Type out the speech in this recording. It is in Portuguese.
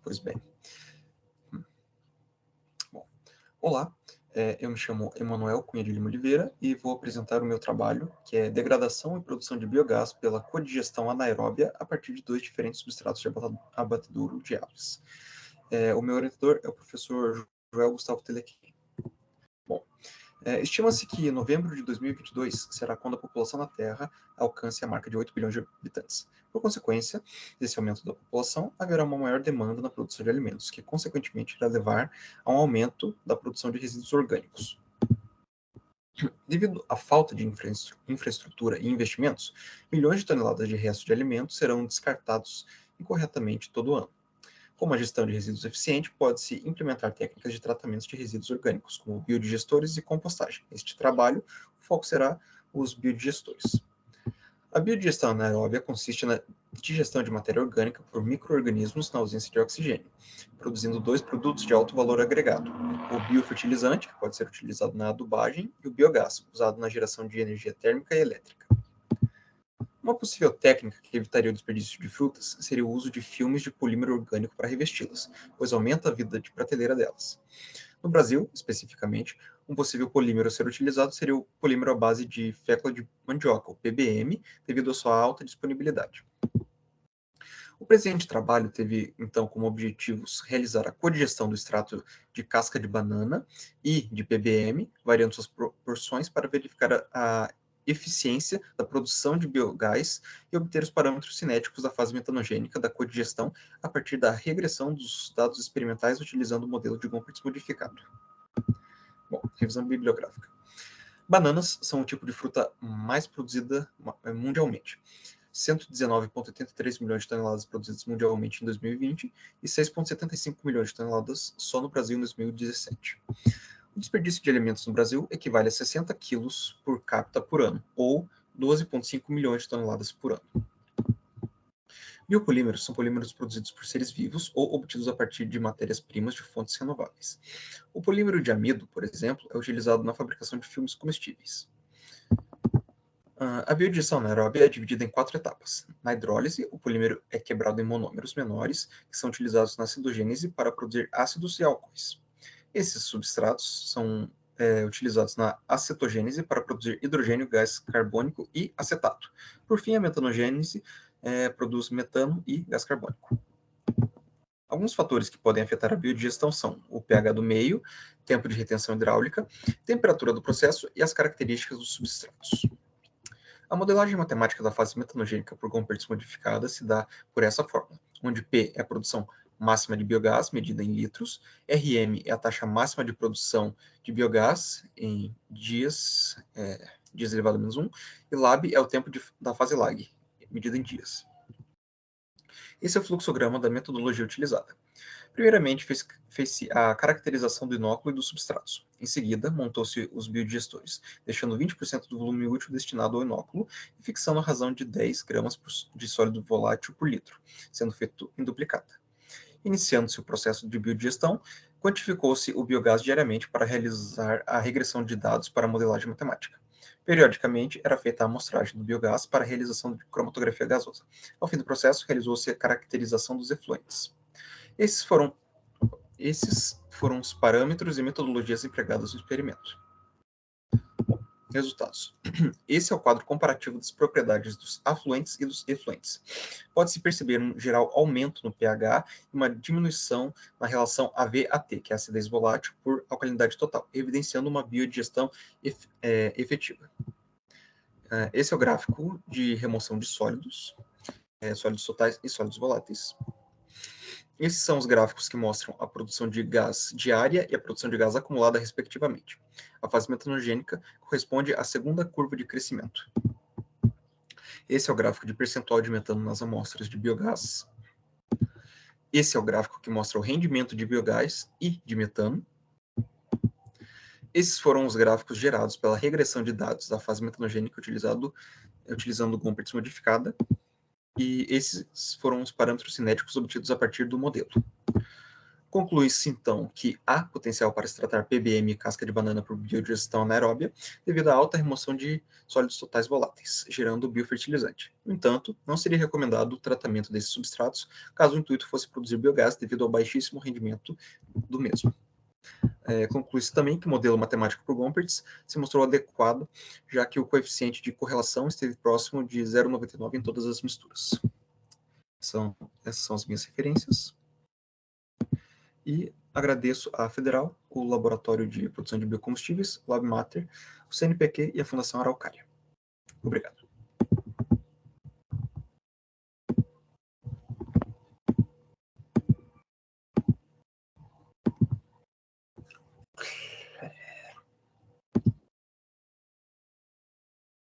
Pois bem. Bom, olá, eu me chamo Emanuel Cunha de Lima Oliveira e vou apresentar o meu trabalho, que é degradação e produção de biogás pela codigestão anaeróbia a partir de dois diferentes substratos de abatedouro de aves. O meu orientador é o professor Joel Gustavo Telequim. Bom, estima-se que novembro de 2022 será quando a população da Terra alcance a marca de 8 bilhões de habitantes. Por consequência desse aumento da população, haverá uma maior demanda na produção de alimentos, que consequentemente irá levar a um aumento da produção de resíduos orgânicos. Devido à falta de infraestrutura e investimentos, milhões de toneladas de restos de alimentos serão descartados incorretamente todo ano. Com uma gestão de resíduos eficiente, pode-se implementar técnicas de tratamento de resíduos orgânicos, como biodigestores e compostagem. Neste trabalho, o foco será os biodigestores. A biodigestão anaeróbia consiste na digestão de matéria orgânica por micro-organismos na ausência de oxigênio, produzindo dois produtos de alto valor agregado: o biofertilizante, que pode ser utilizado na adubagem, e o biogás, usado na geração de energia térmica e elétrica. Uma possível técnica que evitaria o desperdício de frutas seria o uso de filmes de polímero orgânico para revesti-las, pois aumenta a vida de prateleira delas. No Brasil, especificamente, um possível polímero a ser utilizado seria o polímero à base de fécula de mandioca, o PBM, devido à sua alta disponibilidade. O presente trabalho teve, então, como objetivos realizar a codigestão do extrato de casca de banana e de PBM, variando suas proporções para verificar a eficiência da produção de biogás e obter os parâmetros cinéticos da fase metanogênica da codigestão a partir da regressão dos dados experimentais utilizando o modelo de Gompertz modificado. Bom, revisão bibliográfica. Bananas são o tipo de fruta mais produzida mundialmente. 119,83 milhões de toneladas produzidas mundialmente em 2020 e 6,75 milhões de toneladas só no Brasil em 2017. O desperdício de alimentos no Brasil equivale a 60 quilos por capita por ano, ou 12,5 milhões de toneladas por ano. Biopolímeros são polímeros produzidos por seres vivos ou obtidos a partir de matérias-primas de fontes renováveis. O polímero de amido, por exemplo, é utilizado na fabricação de filmes comestíveis. A biodigestão anaeróbia é dividida em 4 etapas. Na hidrólise, o polímero é quebrado em monômeros menores, que são utilizados na acidogênese para produzir ácidos e álcoois. Esses substratos são utilizados na acetogênese para produzir hidrogênio, gás carbônico e acetato. Por fim, a metanogênese produz metano e gás carbônico. Alguns fatores que podem afetar a biodigestão são o pH do meio, tempo de retenção hidráulica, temperatura do processo e as características dos substratos. A modelagem matemática da fase metanogênica por Gompertz modificada se dá por essa forma, onde P é a produção máxima de biogás, medida em litros, Rm é a taxa máxima de produção de biogás em dias, dias elevado a menos 1, e Lab é o tempo da fase lag, medida em dias. Esse é o fluxograma da metodologia utilizada. Primeiramente, fez-se a caracterização do inóculo e dos substratos. Em seguida, montou-se os biodigestores, deixando 20% do volume útil destinado ao inóculo e fixando a razão de 10 gramas de sólido volátil por litro, sendo feito em duplicata. Iniciando-se o processo de biodigestão, quantificou-se o biogás diariamente para realizar a regressão de dados para a modelagem matemática. Periodicamente, era feita a amostragem do biogás para a realização de cromatografia gasosa. Ao fim do processo, realizou-se a caracterização dos efluentes. Esses foram os parâmetros e metodologias empregadas no experimento. Resultados. Esse é o quadro comparativo das propriedades dos afluentes e dos efluentes. Pode-se perceber um geral aumento no pH e uma diminuição na relação AV/AT, que é a acidez volátil, por alcalinidade total, evidenciando uma biodigestão efetiva. Esse é o gráfico de remoção de sólidos, sólidos totais e sólidos voláteis. Esses são os gráficos que mostram a produção de gás diária e a produção de gás acumulada, respectivamente. A fase metanogênica corresponde à segunda curva de crescimento. Esse é o gráfico de percentual de metano nas amostras de biogás. Esse é o gráfico que mostra o rendimento de biogás e de metano. Esses foram os gráficos gerados pela regressão de dados da fase metanogênica utilizando Gompertz modificada. E esses foram os parâmetros cinéticos obtidos a partir do modelo. Conclui-se, então, que há potencial para se tratar PBM e casca de banana por biodigestão anaeróbia devido à alta remoção de sólidos totais voláteis, gerando biofertilizante. No entanto, não seria recomendado o tratamento desses substratos caso o intuito fosse produzir biogás devido ao baixíssimo rendimento do mesmo. Conclui-se também que o modelo matemático por Gompertz se mostrou adequado, já que o coeficiente de correlação esteve próximo de 0,99 em todas as misturas. Essas são as minhas referências. E agradeço à Federal, o Laboratório de Produção de Biocombustíveis, o LabMater, o CNPq e a Fundação Araucária. Obrigado.